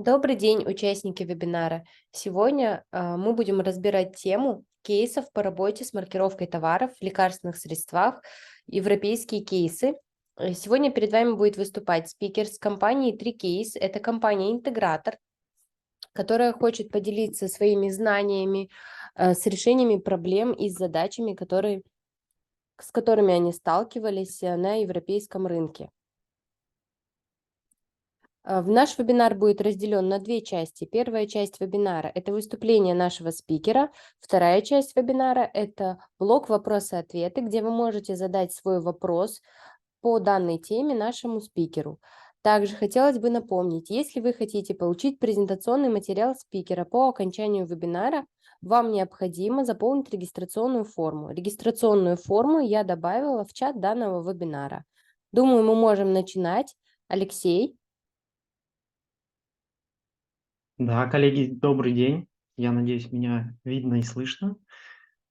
Добрый день, участники вебинара. Сегодня мы будем разбирать тему кейсов по работе с маркировкой товаров в лекарственных средствах, европейские кейсы. Сегодня перед вами будет выступать спикер с компании TreeCase. Это компания-интегратор, которая хочет поделиться своими знаниями с решениями проблем и с задачами, с которыми они сталкивались на европейском рынке. Наш вебинар будет разделен на две части. Первая часть вебинара– это выступление нашего спикера. Вторая часть вебинара– это блок вопросы-ответы, где вы можете задать свой вопрос по данной теме нашему спикеру. Также хотелось бы напомнить, если вы хотите получить презентационный материал спикера по окончанию вебинара, вам необходимо заполнить регистрационную форму. Регистрационную форму я добавила в чат данного вебинара. Думаю, мы можем начинать. Алексей. Да, коллеги, добрый день. Я надеюсь, меня видно и слышно.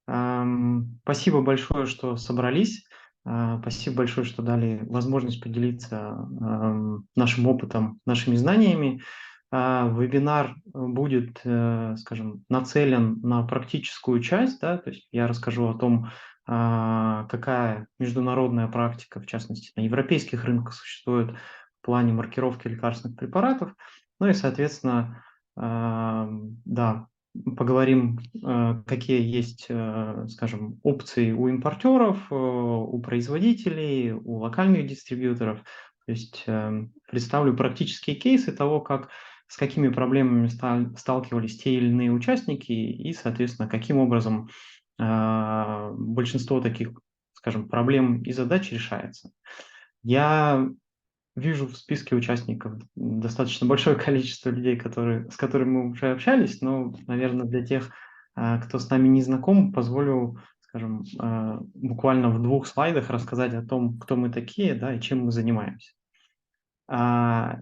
Спасибо большое, что собрались. Спасибо большое, что дали возможность поделиться нашим опытом, нашими знаниями. Вебинар будет, скажем, нацелен на практическую часть, да, то есть я расскажу о том, какая международная практика, в частности, на европейских рынках существует в плане маркировки лекарственных препаратов. Ну и, соответственно, да, поговорим, какие есть, скажем, опции у импортеров, у производителей, у локальных дистрибьюторов. То есть представлю практические кейсы того, с какими проблемами сталкивались те или иные участники и, соответственно, каким образом большинство таких, скажем, проблем и задач решается. Я вижу в списке участников достаточно большое количество людей, с которыми мы уже общались, но, наверное, для тех, кто с нами не знаком, позволю, скажем, буквально в 2 слайдах рассказать о том, кто мы такие, да, и чем мы занимаемся. А,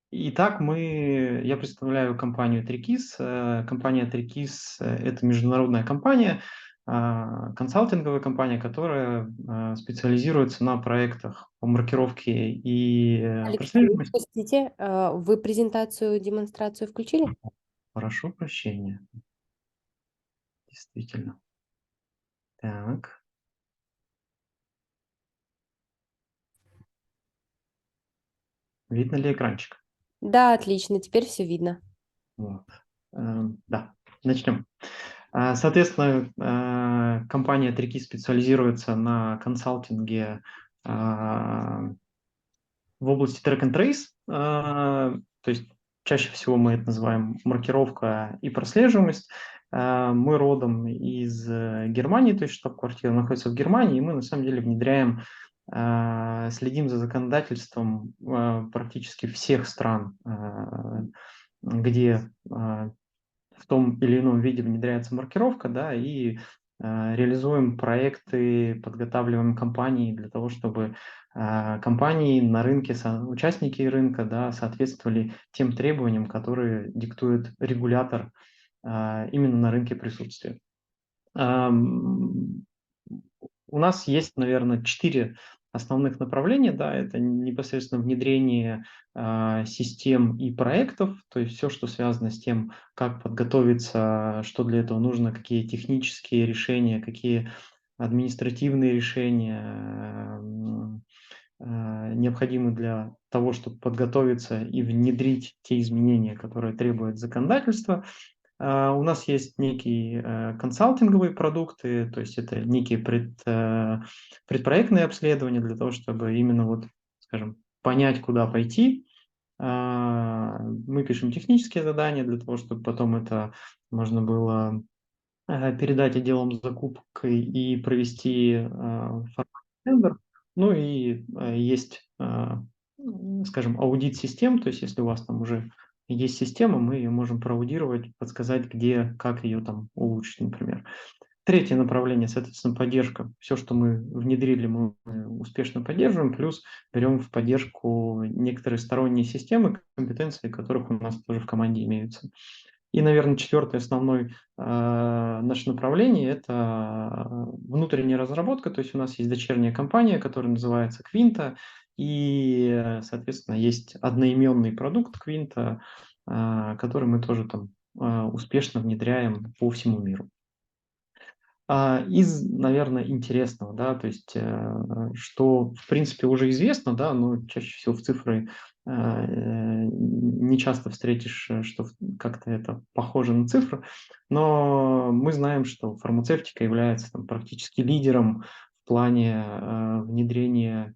Итак, я представляю компанию TreeCase. Компания TreeCase– это международная компания, консалтинговая компания, которая специализируется на проектах по маркировке и Алексей, прослеживаемости. простите, вы презентацию, демонстрацию включили? Прошу прощения, действительно. Так, видно ли экранчик? Да, отлично, теперь все видно. Вот. Да, начнем. Соответственно, компания TreeCase специализируется на консалтинге в области track and trace, то есть чаще всего мы это называем маркировка и прослеживаемость. Мы родом из Германии, то есть штаб-квартира находится в Германии, и мы на самом деле следим за законодательством практически всех стран, где в том или ином виде внедряется маркировка, да, и реализуем проекты, подготавливаем компании для того, чтобы компании на рынке, участники рынка, да, соответствовали тем требованиям, которые диктует регулятор именно на рынке присутствия. Ам, У нас есть, наверное, 4 основных направления. Да, это непосредственно внедрение систем и проектов, то есть все, что связано с тем, как подготовиться, что для этого нужно, какие технические решения, какие административные решения необходимы для того, чтобы подготовиться и внедрить те изменения, которые требует законодательство. У нас есть некие консалтинговые продукты, то есть это некие предпроектные обследования для того, чтобы именно вот, скажем, понять, куда пойти. Мы пишем технические задания для того, чтобы потом это можно было передать отделам закупки и провести формальный тендер. Ну и есть, скажем, аудит систем, то есть если у вас там уже есть система, мы ее можем проаудировать, подсказать, где, как ее там улучшить, например. Третье направление, соответственно, поддержка. Все, что мы внедрили, мы успешно поддерживаем, плюс берем в поддержку некоторые сторонние системы, компетенции которых у нас тоже в команде имеются. И, наверное, четвертое основное наше направление– это внутренняя разработка. То есть у нас есть дочерняя компания, которая называется Quinta, и, соответственно, есть одноименный продукт Quinta, который мы тоже там успешно внедряем по всему миру. Из, наверное, интересного, да, то есть, что, в принципе, уже известно, да, но чаще всего в цифры не часто встретишь, что как-то это похоже на цифры, но мы знаем, что фармацевтика является там практически лидером в плане внедрения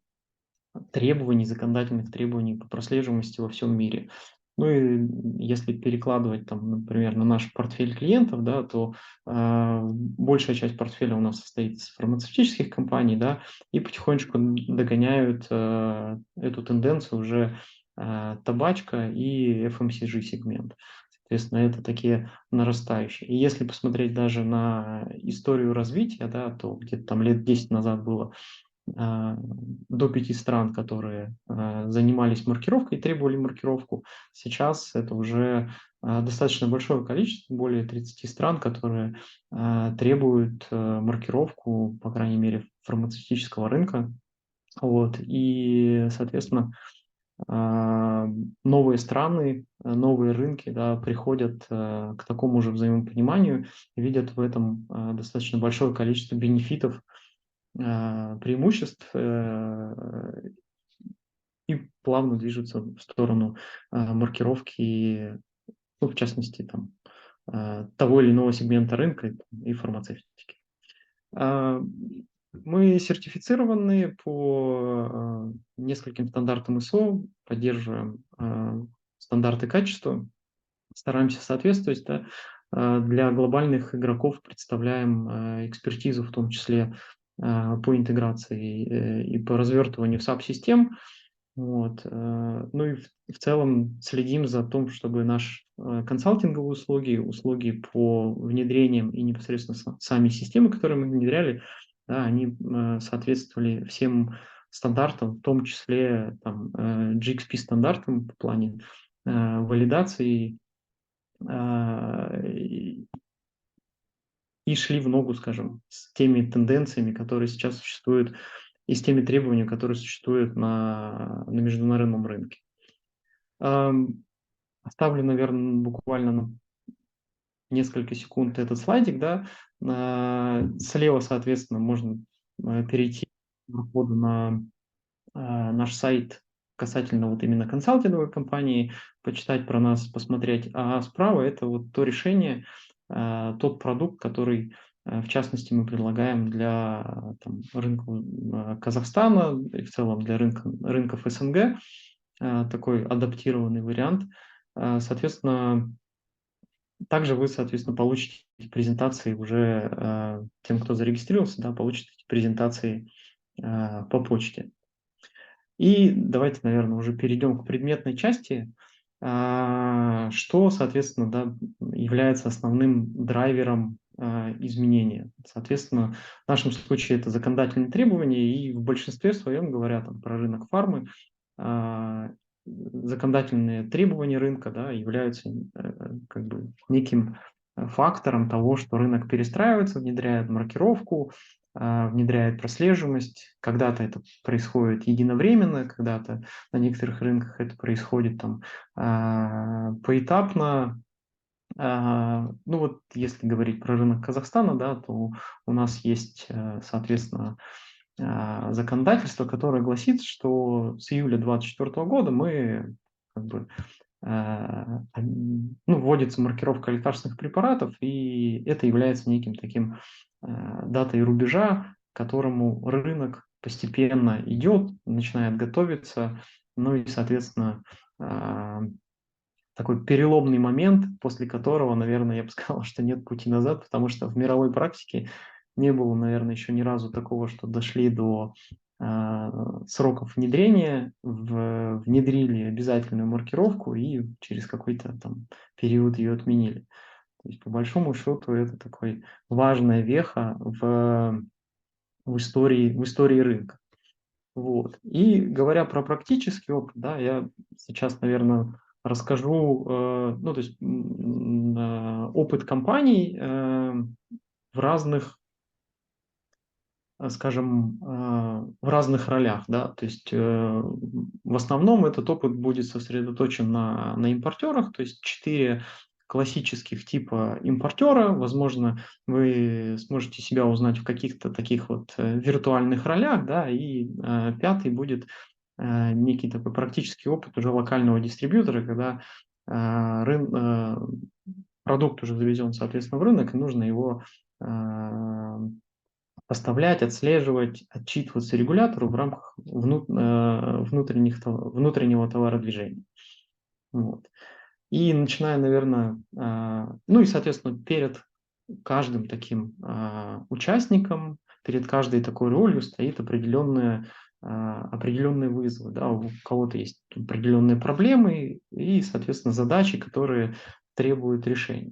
требований, законодательных требований по прослеживаемости во всем мире. Ну и если перекладывать там, например, на наш портфель клиентов, да, то большая часть портфеля у нас состоит из фармацевтических компаний, да, и потихонечку догоняют эту тенденцию уже табачка и FMCG сегмент. Соответственно, это такие нарастающие. И если посмотреть даже на историю развития, да, то где-то там лет 10 назад было до 5 стран, которые занимались маркировкой, требовали маркировку. Сейчас это уже достаточно большое количество, более 30 стран, которые требуют маркировку, по крайней мере, фармацевтического рынка. Вот. И, соответственно, новые страны, новые рынки, да, приходят к такому же взаимопониманию, видят в этом достаточно большое количество бенефитов, преимуществ, и плавно движутся в сторону маркировки, ну, в частности, там, того или иного сегмента рынка и фармацевтики. А, Мы сертифицированы по нескольким стандартам ISO, поддерживаем стандарты качества, стараемся соответствовать, да. Для глобальных игроков представляем экспертизу, в том числе по интеграции и по развертыванию SAP-систем. Вот. Ну и в целом следим за том, чтобы наши консалтинговые услуги, услуги по внедрениям и непосредственно сами системы, которые мы внедряли, да, они соответствовали всем стандартам, в том числе там, GXP-стандартам в плане валидации, и шли в ногу, скажем, с теми тенденциями, которые сейчас существуют, и с теми требованиями, которые существуют на международном рынке. Ам, Оставлю, наверное, буквально на несколько секунд этот слайдик, да. Слева, соответственно, можно перейти по входу на наш сайт касательно вот именно консалтинговой компании, почитать про нас, посмотреть. А справа это вот то решение, тот продукт, который, в частности, мы предлагаем для там, рынка Казахстана и в целом для рынков СНГ, такой адаптированный вариант. Соответственно, также вы, соответственно, получите эти презентации уже, тем, кто зарегистрировался, да, получите эти презентации по почте. И давайте, наверное, уже перейдем к предметной части, что, соответственно, да, является основным драйвером изменения. Соответственно, в нашем случае это законодательные требования, и в большинстве своем, говоря там, про рынок фармы, законодательные требования рынка, да, являются как бы неким фактором того, что рынок перестраивается, внедряет маркировку, внедряет прослеживаемость. Когда-то это происходит единовременно, когда-то на некоторых рынках это происходит там поэтапно. Ну вот если говорить про рынок Казахстана, да, то у нас есть, соответственно, законодательство, которое гласит, что с июля 2024 года мы как бы, ну, вводится маркировка лекарственных препаратов, и это является неким таким датой рубежа, к которому рынок постепенно идет, начинает готовиться, ну и, соответственно, такой переломный момент, после которого, наверное, я бы сказал, что нет пути назад, потому что в мировой практике не было, наверное, еще ни разу такого, что дошли до сроков внедрения, внедрили обязательную маркировку и через какой-то там период ее отменили. То есть, по большому счету, это такой важная веха в истории рынка. Вот. И говоря про практический опыт, да, я сейчас, наверное, расскажу, ну, то есть опыт компаний в разных, скажем, в в разных ролях, да, то есть в основном этот опыт будет сосредоточен на импортерах, то есть 4 классических типа импортера. Возможно, вы сможете себя узнать в каких-то таких вот виртуальных ролях, да, и пятый будет некий такой практический опыт уже локального дистрибьютора, когда продукт уже завезен, соответственно, в рынок, и нужно его поставлять, отслеживать, отчитываться регулятору в рамках внутреннего товародвижения. Вот. И начиная, наверное, ну и, соответственно, перед каждым таким участником, перед каждой такой ролью стоит определенные вызовы. Да? У кого-то есть определенные проблемы и, соответственно, задачи, которые требуют решения.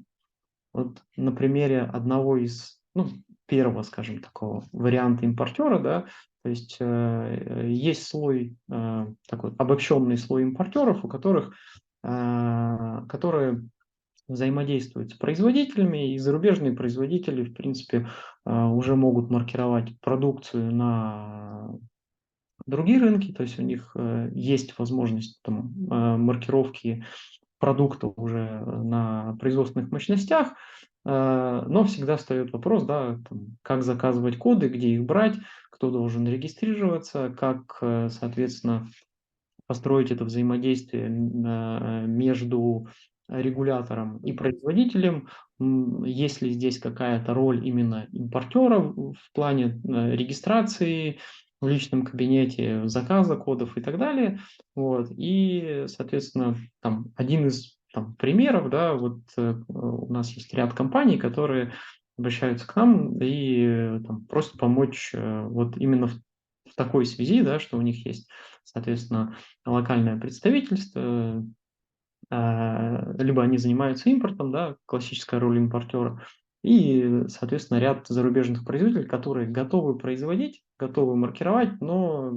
Вот на примере одного из, ну, первого, скажем, такого варианта импортера, да, то есть есть слой, такой обобщенный слой импортеров, у которых, которые взаимодействуют с производителями, и зарубежные производители, в принципе, уже могут маркировать продукцию на другие рынки, то есть у них есть возможность там, маркировки продукта уже на производственных мощностях, но всегда встает вопрос, да, там, как заказывать коды, где их брать, кто должен регистрироваться, как, соответственно, построить это взаимодействие между регулятором и производителем. Есть ли здесь какая-то роль именно импортера в плане регистрации в личном кабинете, заказа кодов и так далее. Вот. И, соответственно, там один из примеров, да, вот у нас есть ряд компаний, которые обращаются к нам и просят помочь вот именно в такой связи, да, что у них есть, соответственно, локальное представительство, либо они занимаются импортом, да, классическая роль импортера, и, соответственно, ряд зарубежных производителей, которые готовы производить, готовы маркировать, но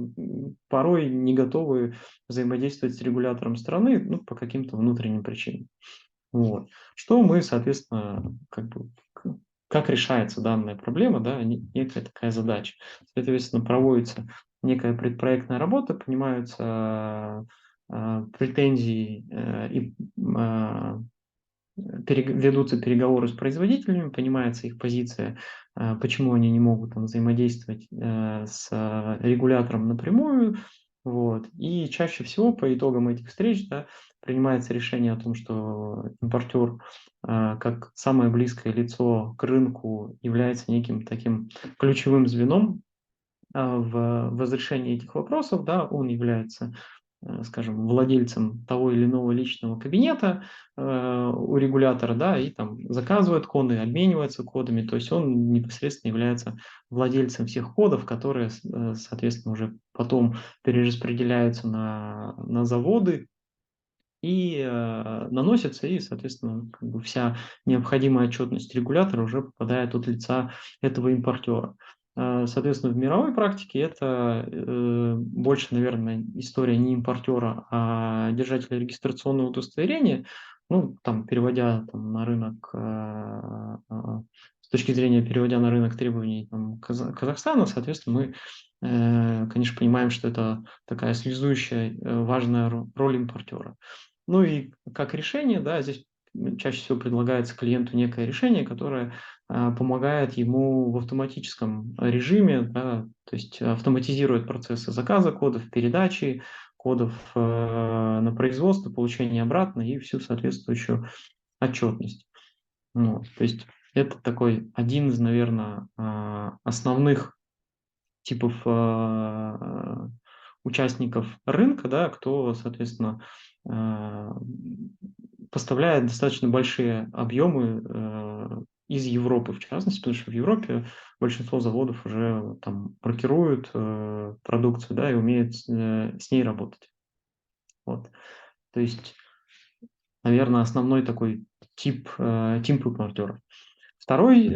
порой не готовы взаимодействовать с регулятором страны, ну, по каким-то внутренним причинам. Вот. Что мы, соответственно, как решается данная проблема, да, некая такая задача. Соответственно, проводится некая предпроектная работа, понимаются претензии и ведутся переговоры с производителями, понимается их позиция, почему они не могут там взаимодействовать с регулятором напрямую. Вот. И чаще всего по итогам этих встреч, да, принимается решение о том, что импортер как самое близкое лицо к рынку является неким таким ключевым звеном в разрешении этих вопросов, да, он является, скажем, владельцем того или иного личного кабинета у регулятора, да, и там заказывает коды, обменивается кодами, то есть он непосредственно является владельцем всех кодов, которые, соответственно, уже потом перераспределяются на заводы и наносятся, и, соответственно, как бы вся необходимая отчетность регулятора уже попадает от лица этого импортера. Соответственно, в мировой практике это больше, наверное, история не импортера, а держателя регистрационного удостоверения. Ну, там, переводя там, на рынок, с точки зрения переводя на рынок требований там, Казахстана, соответственно, мы, конечно, понимаем, что это такая связующая важная роль импортера. Ну и как решение, да, здесь чаще всего предлагается клиенту некое решение, которое помогает ему в автоматическом режиме, да, то есть автоматизирует процессы заказа кодов, передачи кодов на производство, получения обратно и всю соответствующую отчетность. Ну, то есть это такой один из, наверное, основных типов участников рынка, да, кто, соответственно, а, поставляет достаточно большие объемы из Европы, в частности, потому что в Европе большинство заводов уже там маркируют продукцию, да, и умеют с ней работать. Вот. То есть, наверное, основной такой тип импортеров. Второй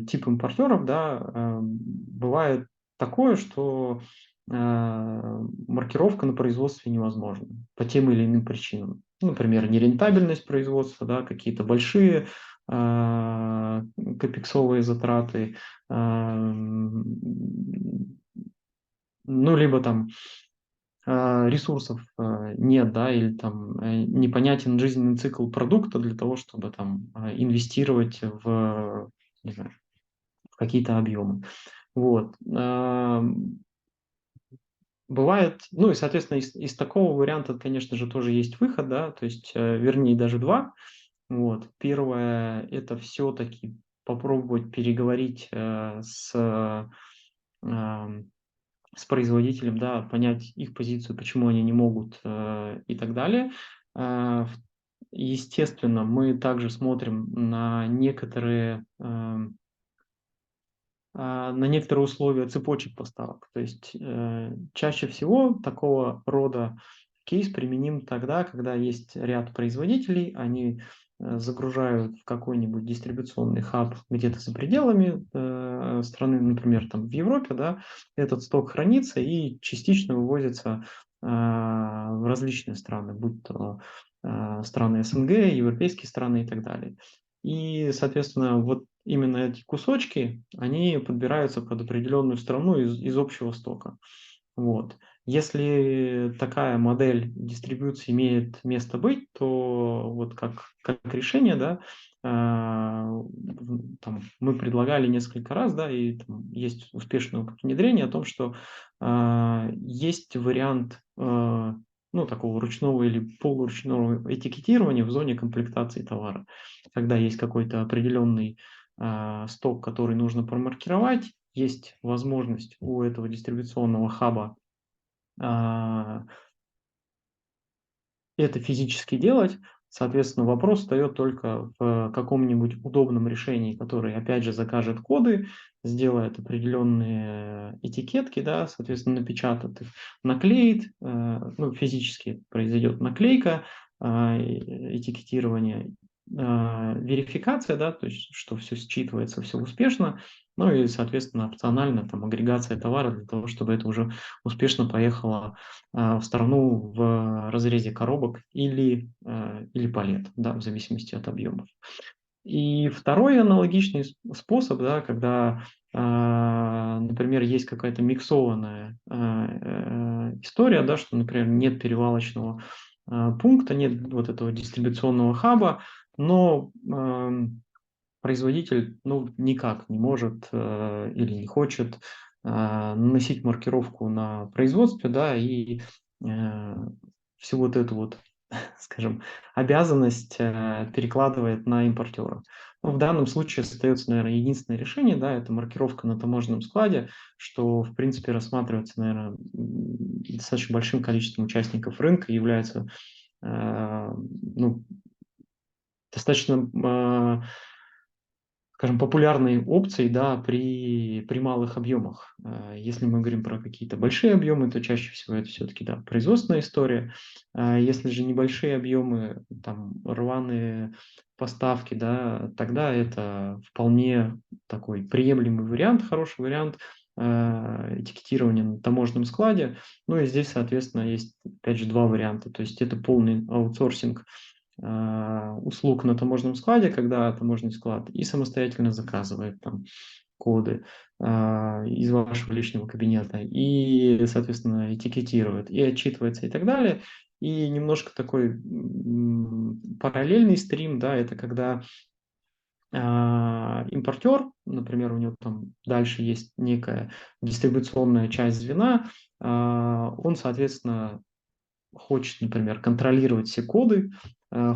тип импортеров, да, бывает такое, что маркировка на производстве невозможна по тем или иным причинам. Ну, например, нерентабельность производства, да, какие-то большие капексовые затраты, ну, либо там ресурсов нет, да, или там непонятен жизненный цикл продукта для того, чтобы там инвестировать в, не знаю, в какие-то объемы. Вот. Бывает, ну и, соответственно, из такого варианта, конечно же, тоже есть выход, да, то есть, вернее, даже два. Вот. Первое – это все-таки попробовать переговорить ам, с производителем, да, понять их позицию, почему они не могут и так далее. Естественно, мы также смотрим на некоторые условия цепочек поставок. То есть чаще всего такого рода кейс применим тогда, когда есть ряд производителей, они загружают в какой-нибудь дистрибуционный хаб где-то за пределами страны, например, там в Европе, да, этот сток хранится и частично вывозится в различные страны, будь то страны СНГ, европейские страны и так далее. И, соответственно, вот именно эти кусочки, они подбираются под определенную страну из общего стока. Вот. Если такая модель дистрибьюции имеет место быть, то вот как решение, да, там, мы предлагали несколько раз, да, и там есть успешный опыт внедрения о том, что есть вариант ну, такого ручного или полуручного этикетирования в зоне комплектации товара, когда есть какой-то определенный сток, который нужно промаркировать, есть возможность у этого дистрибуционного хаба а, это физически делать. Соответственно, вопрос встает только в каком-нибудь удобном решении, которое, опять же, закажет коды, сделает определенные этикетки, да, соответственно, напечатает их, наклеит, ну, физически произойдет наклейка, этикетирование, верификация, да, то есть, что все считывается, все успешно, ну и, соответственно, опционально там агрегация товара для того, чтобы это уже успешно поехало в страну в разрезе коробок или палет, да, в зависимости от объемов. И второй аналогичный способ, да, когда, например, есть какая-то миксованная история, да, что, например, нет перевалочного пункта, нет вот этого дистрибуционного хаба, но производитель, ну, никак не может или не хочет наносить маркировку на производстве, да, и э, всю вот эту вот, скажем, обязанность перекладывает на импортера. Ну, в данном случае остается, наверное, единственное решение, да, это маркировка на таможенном складе, что, в принципе, рассматривается, наверное, достаточно большим количеством участников рынка и является ну, достаточно скажем, популярной опцией, да, при малых объемах. Если мы говорим про какие-то большие объемы, то чаще всего это все-таки, да, производственная история. Если же небольшие объемы, там, рваные поставки, да, тогда это вполне такой приемлемый вариант, хороший вариант этикетирования на таможенном складе. Ну и здесь, соответственно, есть, опять же, два варианта. То есть это полный аутсорсинг услуг на таможенном складе, когда таможенный склад и самостоятельно заказывает там коды из вашего личного кабинета, и, соответственно, этикетирует, и отчитывается, и так далее. И немножко такой параллельный стрим, да, это когда импортер, например, у него там дальше есть некая дистрибуционная часть звена, он, соответственно, хочет, например, контролировать все коды,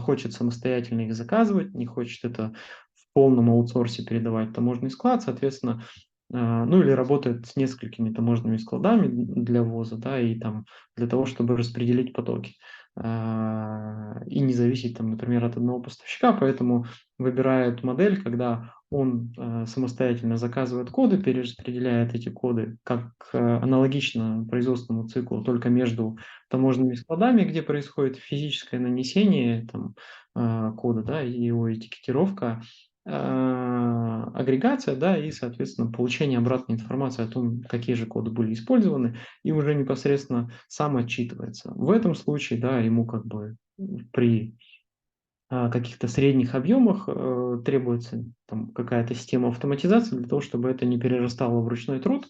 хочет самостоятельно их заказывать, не хочет это в полном аутсорсе передавать в таможенный склад, соответственно, ну или работает с несколькими таможенными складами для ввоза, да, и там для того, чтобы распределить потоки и не зависеть там, например, от одного поставщика, поэтому выбирает модель, когда он самостоятельно заказывает коды, перераспределяет эти коды как аналогично производственному циклу, только между таможенными складами, где происходит физическое нанесение там, кода, да, и его этикетировка, агрегация, да, и, соответственно, получение обратной информации о том, какие же коды были использованы, и уже непосредственно сам отчитывается. В этом случае, да, ему как бы при каких-то средних объемах требуется там какая-то система автоматизации для того, чтобы это не перерастало в ручной труд,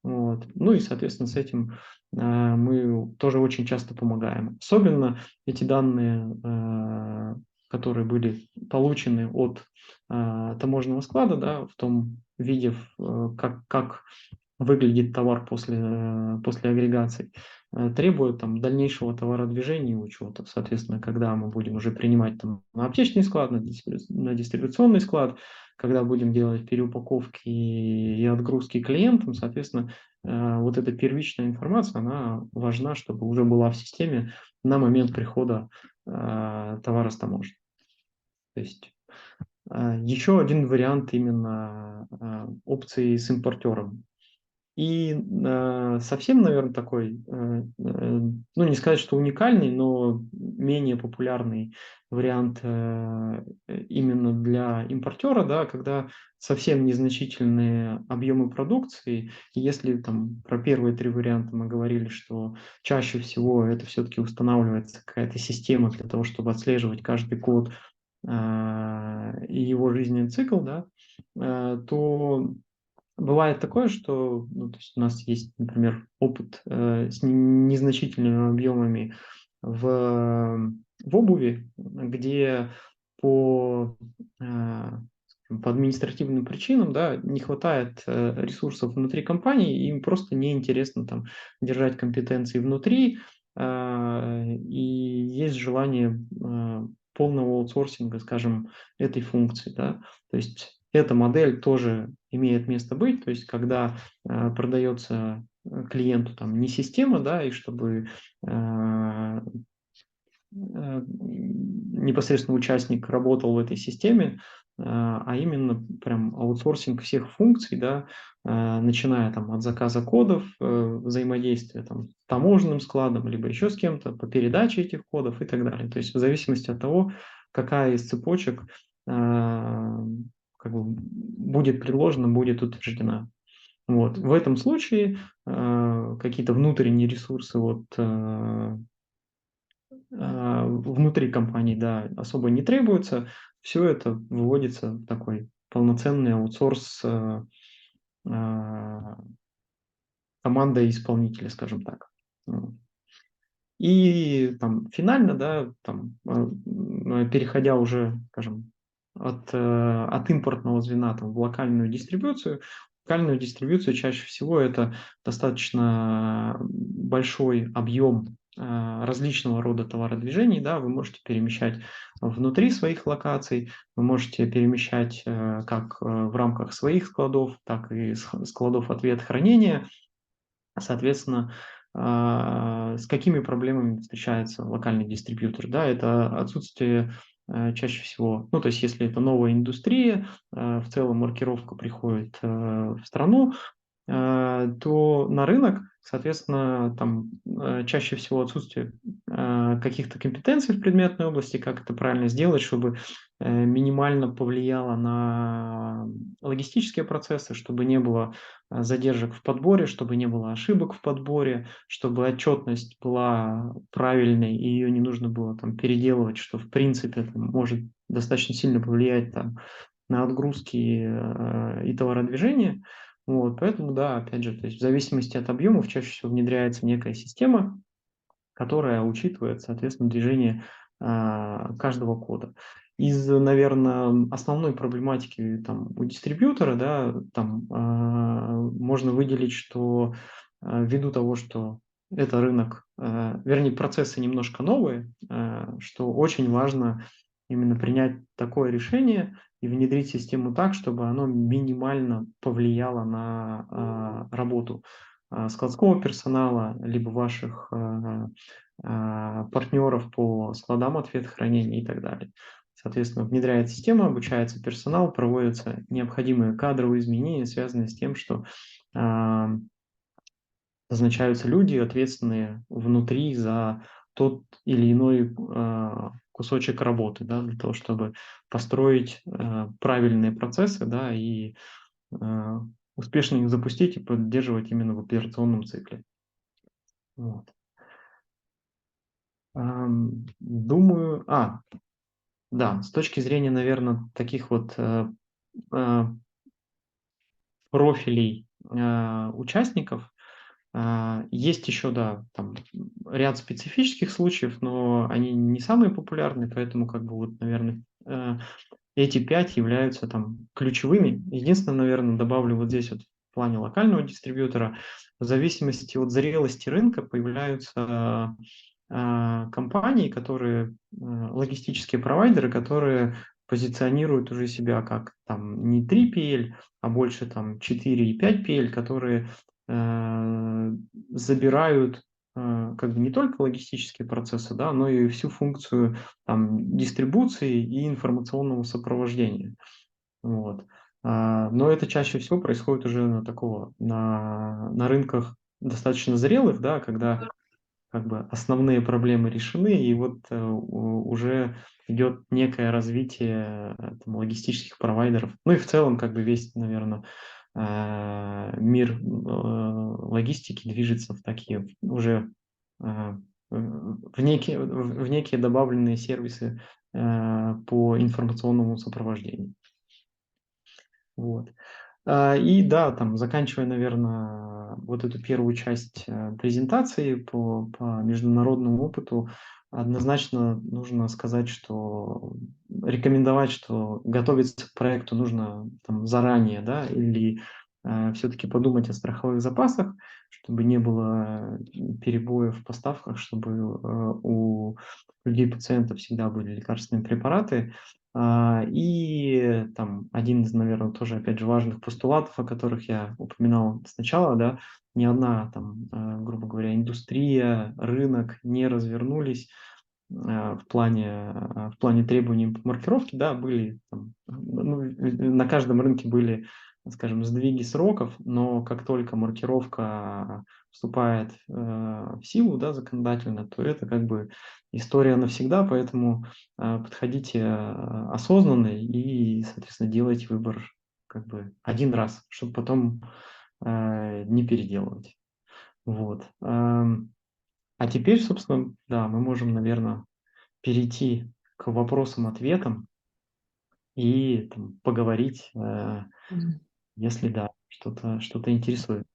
Вот. Ну и, соответственно, с этим мы тоже очень часто помогаем. Особенно эти данные, которые были получены от таможенного склада, да, в том виде, как выглядит товар после агрегаций, требует там дальнейшего товародвижения и учета. Соответственно, когда мы будем уже принимать там на аптечный склад, на дистрибуционный склад, когда будем делать переупаковки и отгрузки клиентам, соответственно, вот эта первичная информация, она важна, чтобы уже была в системе на момент прихода товара с таможни. То есть еще один вариант именно опции с импортером. И, совсем, наверное, такой, ну, не сказать, что уникальный, но менее популярный вариант, именно для импортера, да, когда совсем незначительные объемы продукции. И если там про первые 3 варианта мы говорили, что чаще всего это все-таки устанавливается какая-то система для того, чтобы отслеживать каждый код, и его жизненный цикл, да, то бывает такое, что, ну, то есть у нас есть, например, опыт, с незначительными объемами в обуви, где по, по административным причинам, да, не хватает, ресурсов внутри компании, им просто неинтересно там держать компетенции внутри, и есть желание, полного аутсорсинга, скажем, этой функции, да. То есть эта модель тоже имеет место быть, то есть когда, продается, клиенту там не система, да, и чтобы, непосредственно участник работал в этой системе, а именно прям аутсорсинг всех функций, да, начиная там от заказа кодов, взаимодействия там с таможенным складом, либо еще с кем-то по передаче этих кодов и так далее. То есть в зависимости от того, какая из цепочек как бы будет предложена, будет утверждена. Вот. В этом случае какие-то внутренние ресурсы внутри компании, да, особо не требуется. Все это выводится в такой полноценный аутсорс, а, командой исполнителя, скажем так. Вот. И там финально, да, там, переходя уже, скажем, от импортного звена там, в локальную дистрибьюцию чаще всего это достаточно большой объем различного рода товародвижений, да, вы можете перемещать внутри своих локаций, вы можете перемещать как в рамках своих складов, так и складов ответ хранения. Соответственно, с какими проблемами встречается локальный дистрибьютор? Да, это отсутствие чаще всего, ну, то есть если это новая индустрия, в целом маркировка приходит в страну, то на рынок, соответственно, там чаще всего отсутствие каких-то компетенций в предметной области, как это правильно сделать, чтобы минимально повлияло на логистические процессы, чтобы не было задержек в подборе, чтобы не было ошибок в подборе, чтобы отчетность была правильной и ее не нужно было там переделывать, что в принципе там, может достаточно сильно повлиять там, на отгрузки и товародвижение. Вот, поэтому, да, опять же, то есть в зависимости от объемов чаще всего внедряется некая система, которая учитывает, соответственно, движение каждого кода. Из, наверное, основной проблематики там, у дистрибьютора, да, там можно выделить, что ввиду того, что это рынок, вернее, процессы немножко новые, что очень важно именно принять такое решение и внедрить систему так, чтобы оно минимально повлияло на работу складского персонала, либо ваших партнеров по складам ответ хранения и так далее. Соответственно, внедряется система, обучается персонал, проводятся необходимые кадровые изменения, связанные с тем, что а, назначаются люди, ответственные внутри за тот или иной кусочек работы, да, для того, чтобы построить правильные процессы, да, и а, успешно их запустить и поддерживать именно в операционном цикле. Вот. Думаю, да, с точки зрения, наверное, таких вот, профилей, участников. Есть еще, да, там ряд специфических случаев, но они не самые популярные, поэтому как бы вот, наверное, эти 5 являются там ключевыми. Единственное, наверное, добавлю вот здесь вот в плане локального дистрибьютора, в зависимости от зрелости рынка появляются компании, которые, логистические провайдеры, которые позиционируют уже себя как там не 3PL, а больше там 4 и 5PL, которые забирают как бы не только логистические процессы, да, но и всю функцию там дистрибуции и информационного сопровождения. Вот. Но это чаще всего происходит уже на рынках достаточно зрелых, да, когда как бы основные проблемы решены, и вот уже идет некое развитие там, логистических провайдеров. Ну и в целом как бы весь, наверное, мир логистики движется в такие уже в некие добавленные сервисы по информационному сопровождению. Вот. И да, там, заканчивая, наверное, вот эту первую часть презентации по международному опыту, однозначно нужно сказать, что рекомендовать, что готовиться к проекту нужно там, заранее, да, или все-таки подумать о страховых запасах, чтобы не было перебоев в поставках, чтобы у людей, пациентов всегда были лекарственные препараты, и там один из, наверное, тоже, опять же, важных постулатов, о которых я упоминал сначала, да, ни одна там, грубо говоря, индустрия, рынок не развернулись в плане требований по маркировке, да, были там, ну, на каждом рынке были, скажем, сдвиги сроков, но как только маркировка вступает в силу, да, законодательно, то это как бы история навсегда, поэтому подходите осознанно и, соответственно, делайте выбор как бы один раз, чтобы потом не переделывать. Вот. А теперь, собственно, да, мы можем, наверное, перейти к вопросам-ответам и там, поговорить, если да, что-то интересует.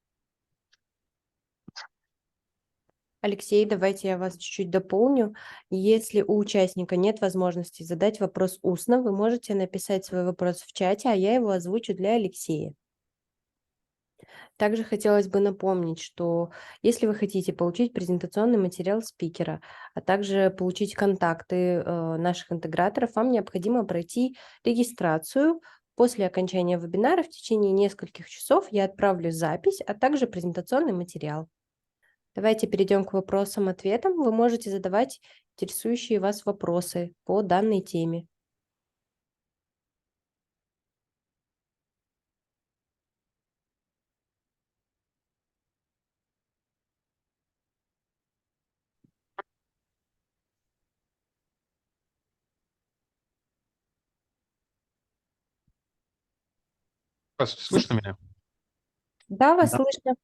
Алексей, давайте я вас чуть-чуть дополню. Если у участника нет возможности задать вопрос устно, вы можете написать свой вопрос в чате, а я его озвучу для Алексея. Также хотелось бы напомнить, что если вы хотите получить презентационный материал спикера, а также получить контакты наших интеграторов, вам необходимо пройти регистрацию. После окончания вебинара в течение нескольких часов я отправлю запись, а также презентационный материал. Давайте перейдем к вопросам-ответам. Вы можете задавать интересующие вас вопросы по данной теме. Здравствуйте, слышно меня? Да, вас Да. слышно.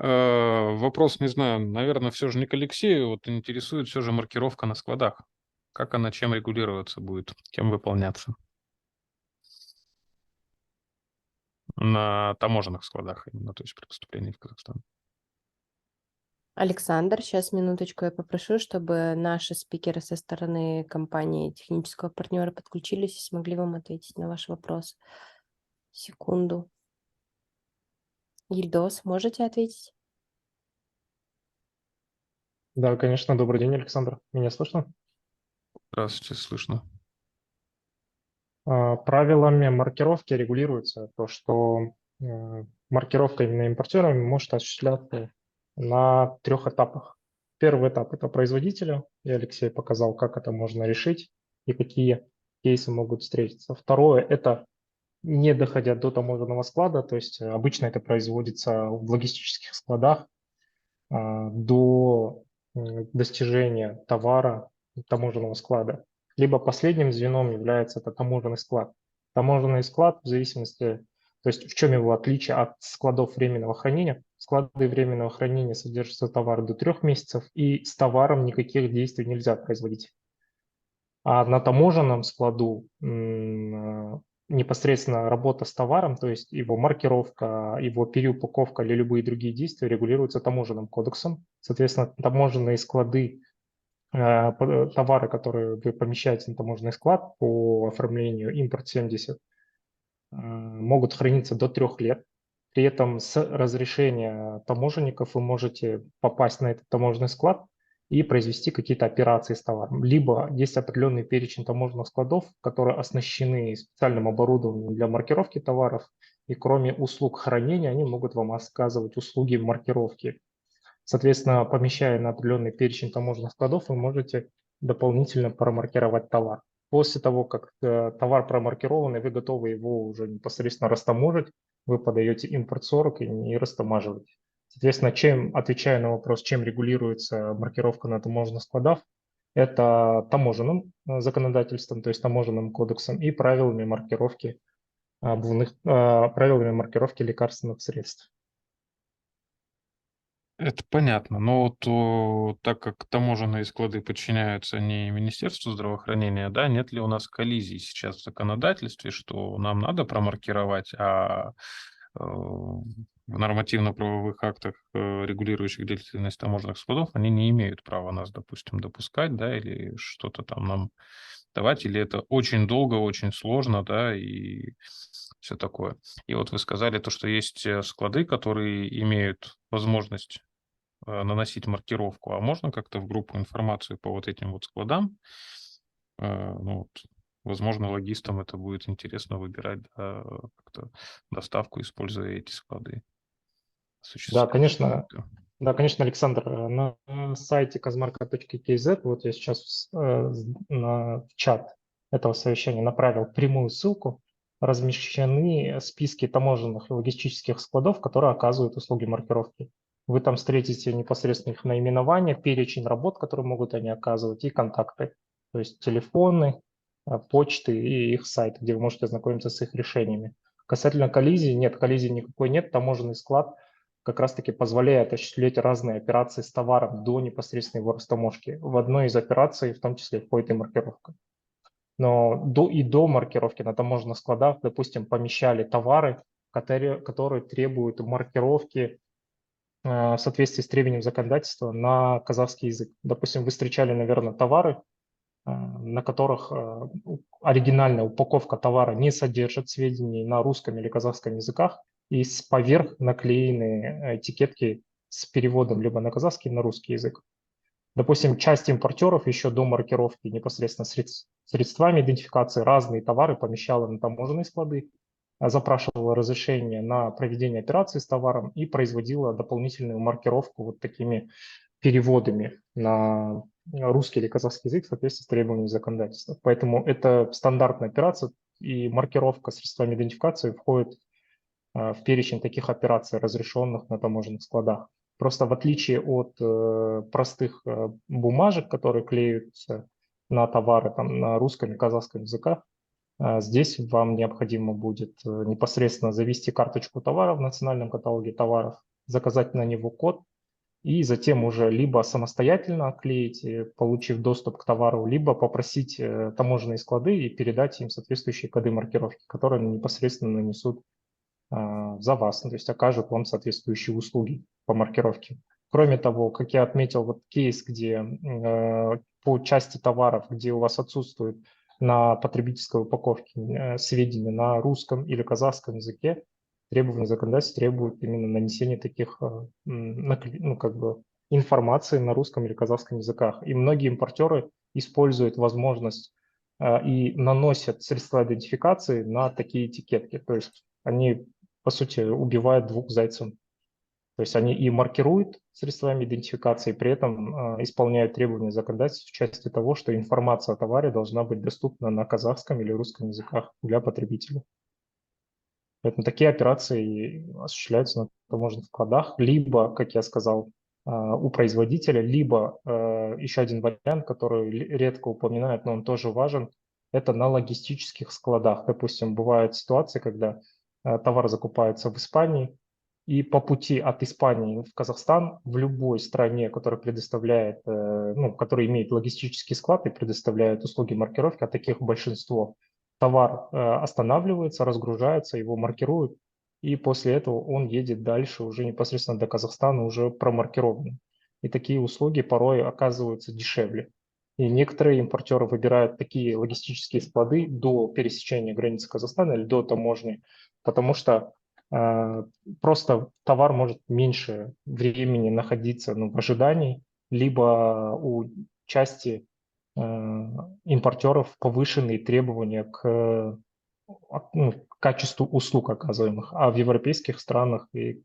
Вопрос, не знаю, наверное, все же не к Алексею. Вот интересует все же маркировка на складах. Как она, чем регулироваться будет, кем выполняться? На таможенных складах именно, то есть при поступлении в Казахстан. Александр, сейчас минуточку я попрошу, чтобы наши спикеры со стороны компании технического партнера подключились и смогли вам ответить на ваш вопрос. Секунду. Ильдос, можете ответить? Да, конечно. Добрый день, Александр. Меня слышно? Здравствуйте, слышно. Правилами маркировки регулируется то, что маркировка именно импортерами может осуществляться на 3 этапах. Первый этап – это производителя, и Алексей показал, как это можно решить и какие кейсы могут встретиться. Второе – это не доходя до таможенного склада, то есть обычно это производится в логистических складах до достижения товара таможенного склада. Либо последним звеном является это таможенный склад. Таможенный склад в зависимости, то есть в чем его отличие от складов временного хранения. Склады временного хранения содержатся товар до 3 месяцев, и с товаром никаких действий нельзя производить. А на таможенном складу непосредственно работа с товаром, то есть его маркировка, его переупаковка или любые другие действия регулируются таможенным кодексом. Соответственно, таможенные склады, товары, которые вы помещаете на таможенный склад по оформлению импорт 70, могут храниться до 3 лет. При этом с разрешения таможенников вы можете попасть на этот таможенный склад и произвести какие-то операции с товаром. Либо есть определенный перечень таможенных складов, которые оснащены специальным оборудованием для маркировки товаров, и кроме услуг хранения, они могут вам оказывать услуги маркировки. Соответственно, помещая на определенный перечень таможенных складов, вы можете дополнительно промаркировать товар. После того, как товар промаркированный, вы готовы его уже непосредственно растаможить, вы подаете импорт 40 и растамаживаете. Соответственно, отвечая на вопрос, чем регулируется маркировка на таможенных складах, это таможенным законодательством, то есть таможенным кодексом и правилами маркировки правилами маркировки лекарственных средств. Это понятно. Но вот так как таможенные склады подчиняются не Министерству здравоохранения, да, нет ли у нас коллизий сейчас в законодательстве, что нам надо промаркировать, а в нормативно-правовых актах, регулирующих деятельность таможенных складов, они не имеют права нас, допустим, допускать, да, или что-то там нам давать, или это очень долго, очень сложно, да, и все такое. И вот вы сказали то, что есть склады, которые имеют возможность наносить маркировку, а можно как-то в группу информацию по вот этим вот складам? Ну, вот, возможно, логистам это будет интересно выбирать, да, как-то доставку, используя эти склады. Да, Осуществлять конечно, это. да, конечно, Александр, на сайте kazmarka.kz, вот я сейчас в чат этого совещания направил прямую ссылку, размещены списки таможенных и логистических складов, которые оказывают услуги маркировки. Вы там встретите непосредственно их наименование, перечень работ, которые могут они оказывать, и контакты, то есть телефоны, почты и их сайт, где вы можете ознакомиться с их решениями. Касательно коллизии, нет, коллизии никакой нет, таможенный склад как раз-таки позволяет осуществлять разные операции с товаром до непосредственной его растаможки. В одной из операций в том числе входит и маркировка. Но до маркировки на таможенных складах, допустим, помещали товары, которые требуют маркировки в соответствии с требованием законодательства на казахский язык. Допустим, вы встречали, наверное, товары, на которых оригинальная упаковка товара не содержит сведений на русском или казахском языках, и поверх наклеены этикетки с переводом либо на казахский, на русский язык. Допустим, часть импортеров еще до маркировки непосредственно средствами идентификации разные товары помещала на таможенные склады, запрашивала разрешение на проведение операции с товаром и производила дополнительную маркировку вот такими переводами на русский или казахский язык в соответствии с требованиями законодательства. Поэтому это стандартная операция, и маркировка средствами идентификации входит в перечень таких операций, разрешенных на таможенных складах. Просто в отличие от простых бумажек, которые клеются на товары там, на русском и казахском языках, здесь вам необходимо будет непосредственно завести карточку товара в национальном каталоге товаров, заказать на него код, и затем уже либо самостоятельно оклеить, получив доступ к товару, либо попросить таможенные склады и передать им соответствующие коды маркировки, которые непосредственно нанесут за вас, то есть окажут вам соответствующие услуги по маркировке. Кроме того, как я отметил, вот кейс, где по части товаров, где у вас отсутствует на потребительской упаковке сведения на русском или казахском языке, требования законодательства требуют именно нанесения таких информации на русском или казахском языках. И многие импортеры используют возможность и наносят средства идентификации на такие этикетки. То есть они, по сути, убивают двух зайцев. То есть они и маркируют средствами идентификации, при этом исполняют требования законодательства в части того, что информация о товаре должна быть доступна на казахском или русском языках для потребителя. Поэтому такие операции осуществляются на таможенных складах, либо, как я сказал, у производителя, либо еще один вариант, который редко упоминают, но он тоже важен, это на логистических складах. Допустим, бывают ситуации, когда товар закупается в Испании, и по пути от Испании в Казахстан в любой стране, которая предоставляет, которая имеет логистический склад и предоставляет услуги маркировки, а таких большинство, товар останавливается, разгружается, его маркируют, и после этого он едет дальше уже непосредственно до Казахстана уже промаркированным. И такие услуги порой оказываются дешевле. И некоторые импортеры выбирают такие логистические склады до пересечения границы Казахстана или до таможни, потому что просто товар может меньше времени находиться в ожидании, либо у части импортеров повышенные требования к качеству услуг оказываемых. А в европейских странах и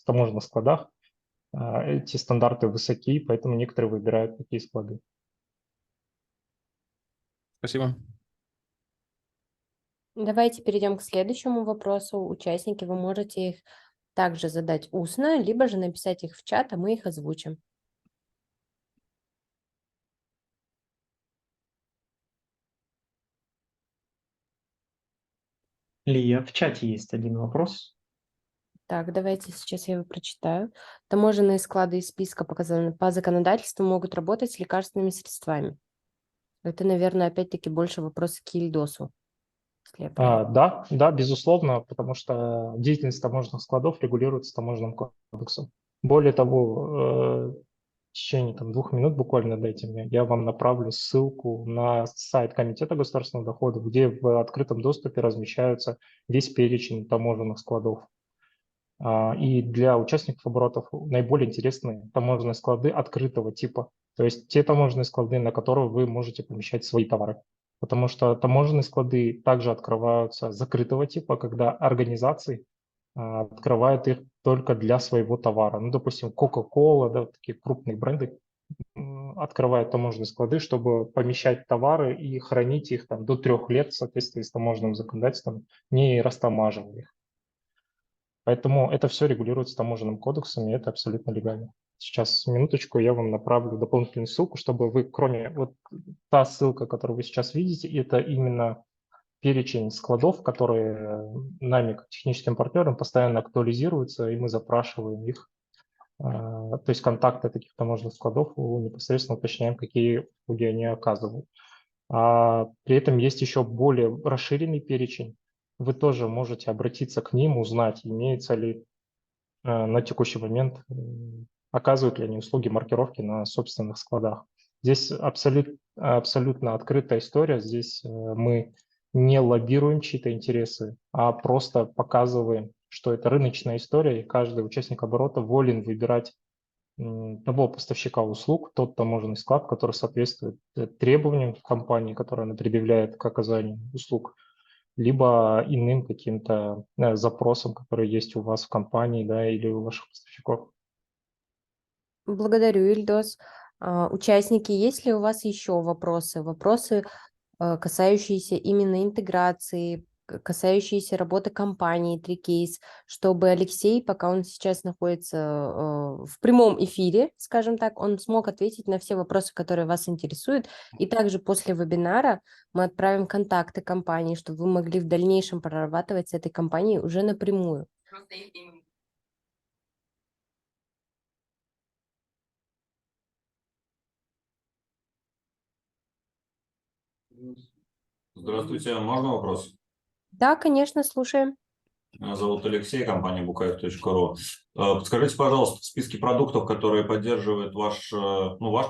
таможенных складах эти стандарты высоки, поэтому некоторые выбирают такие склады. Спасибо. Давайте перейдем к следующему вопросу. Участники, вы можете их также задать устно, либо же написать их в чат, а мы их озвучим. Лия, в чате есть один вопрос. Так, давайте сейчас я его прочитаю. Таможенные склады из списка по законодательству могут работать с лекарственными средствами. Это, наверное, опять-таки больше вопрос к Ильдосу. если я правильно. Да, безусловно, потому что деятельность таможенных складов регулируется таможенным кодексом. Более того, в течение 2 минут буквально дайте мне, я вам направлю ссылку на сайт Комитета государственного дохода, где в открытом доступе размещаются весь перечень таможенных складов. И для участников оборотов наиболее интересны таможенные склады открытого типа, то есть те таможенные склады, на которые вы можете помещать свои товары. Потому что таможенные склады также открываются закрытого типа, когда организации открывают их только для своего товара. Ну, допустим, Coca-Cola, да, такие крупные бренды открывают таможенные склады, чтобы помещать товары и хранить их до 3 лет в соответствии с таможенным законодательством, не растамаживая их. Поэтому это все регулируется таможенным кодексом, и это абсолютно легально. Сейчас, минуточку, я вам направлю дополнительную ссылку, чтобы вы, кроме та ссылка, которую вы сейчас видите, это именно перечень складов, которые нами, как техническим партнером, постоянно актуализируются, и мы запрашиваем их. То есть контакты таких таможенных складов, непосредственно уточняем, какие услуги они оказывают. При этом есть еще более расширенный перечень. Вы тоже можете обратиться к ним, узнать, имеется ли на текущий момент, оказывают ли они услуги маркировки на собственных складах. Здесь абсолютно открытая история. Здесь мы не лоббируем чьи-то интересы, а просто показываем, что это рыночная история, и каждый участник оборота волен выбирать того поставщика услуг, тот таможенный склад, который соответствует требованиям компании, которую она предъявляет к оказанию услуг, либо иным каким-то запросам, которые есть у вас в компании, да, или у ваших поставщиков. Благодарю, Ильдос. Участники, есть ли у вас еще вопросы? Вопросы, касающиеся именно интеграции, касающиеся работы компании Трикейс, чтобы Алексей, пока он сейчас находится в прямом эфире, скажем так, он смог ответить на все вопросы, которые вас интересуют. И также после вебинара мы отправим контакты компании, чтобы вы могли в дальнейшем прорабатывать с этой компанией уже напрямую. Здравствуйте, можно вопрос? Да, конечно, слушаем. Меня зовут Алексей, компания bukaev.ru. Подскажите, пожалуйста, в списке продуктов, которые поддерживает ваш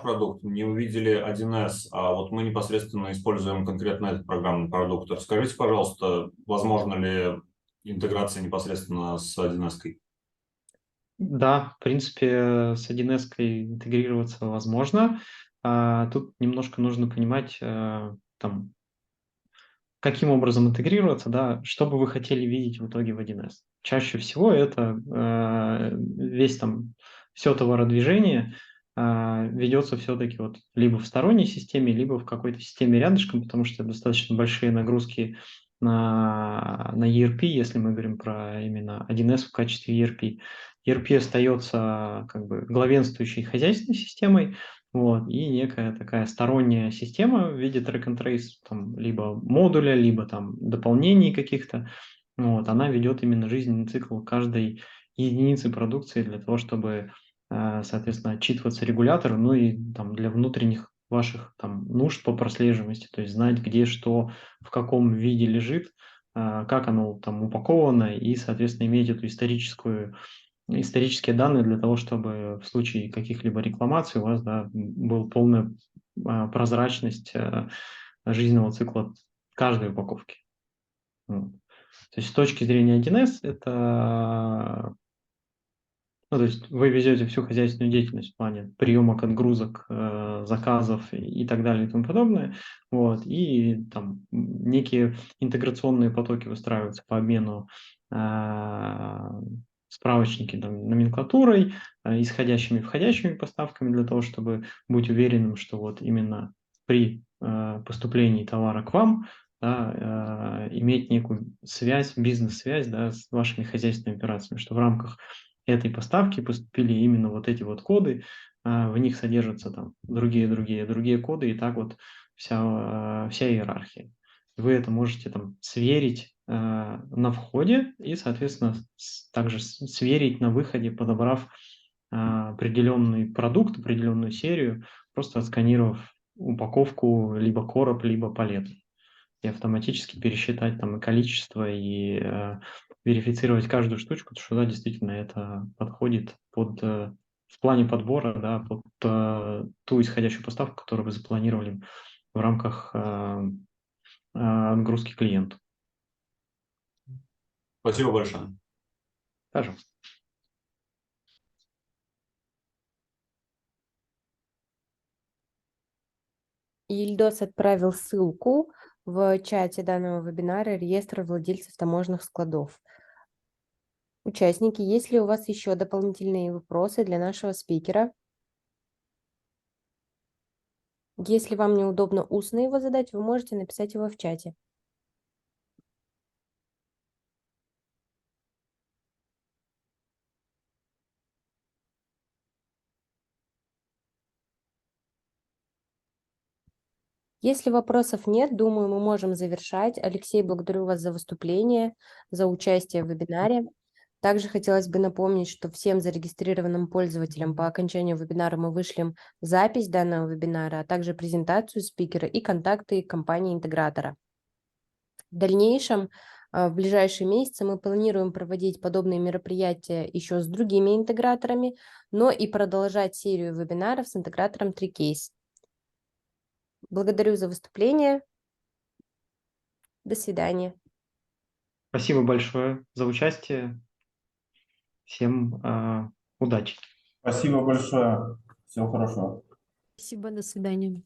продукт, не увидели 1С, а вот мы непосредственно используем конкретно этот программный продукт. Расскажите, пожалуйста, возможно ли интеграция непосредственно с 1С-кой? Да, в принципе, с 1С интегрироваться возможно. Тут немножко нужно понимать, каким образом интегрироваться, да, что бы вы хотели видеть в итоге в 1С. Чаще всего это все товародвижение ведется все-таки либо в сторонней системе, либо в какой-то системе рядышком, потому что достаточно большие нагрузки на ERP, если мы говорим про именно 1С в качестве ERP. ERP остается главенствующей хозяйственной системой, и некая такая сторонняя система в виде track and trace, либо модуля, либо дополнений каких-то, она ведет именно жизненный цикл каждой единицы продукции для того, чтобы, соответственно, отчитываться регулятору, и для внутренних ваших там нужд по прослеживаемости, то есть знать, где что, в каком виде лежит, как оно там упаковано, и, соответственно, иметь эту исторические данные для того, чтобы в случае каких-либо рекламаций у вас, да, была полная прозрачность жизненного цикла каждой упаковки. Вот. То есть с точки зрения 1С это, ну, то есть вы везете всю хозяйственную деятельность в плане приемок, отгрузок, заказов и так далее и тому подобное. Вот. И там некие интеграционные потоки выстраиваются по обмену справочники там, номенклатурой, исходящими и входящими поставками для того, чтобы быть уверенным, что вот именно при поступлении товара к вам, да, иметь некую связь, бизнес-связь, да, с вашими хозяйственными операциями, что в рамках этой поставки поступили именно вот эти вот коды, в них содержатся там другие коды, и так вот вся иерархия. Вы это можете там сверить на входе и, соответственно, также сверить на выходе, подобрав определенный продукт, определенную серию, просто отсканировав упаковку либо короб, либо палету. И автоматически пересчитать там и количество, и верифицировать каждую штучку, потому что да, действительно это подходит в плане подбора, да, под ту исходящую поставку, которую вы запланировали в рамках отгрузки клиенту. Спасибо большое. Пожалуйста. Ильдос отправил ссылку в чате данного вебинара реестра владельцев таможенных складов. Участники, есть ли у вас еще дополнительные вопросы для нашего спикера? Если вам неудобно устно его задать, вы можете написать его в чате. Если вопросов нет, думаю, мы можем завершать. Алексей, благодарю вас за выступление, за участие в вебинаре. Также хотелось бы напомнить, что всем зарегистрированным пользователям по окончанию вебинара мы вышлем запись данного вебинара, а также презентацию спикера и контакты компании-интегратора. В дальнейшем, в ближайшие месяцы мы планируем проводить подобные мероприятия еще с другими интеграторами, но и продолжать серию вебинаров с интегратором 3Case. Благодарю за выступление. До свидания. Спасибо большое за участие. Всем удачи. Спасибо большое. Всего хорошего. Спасибо, до свидания.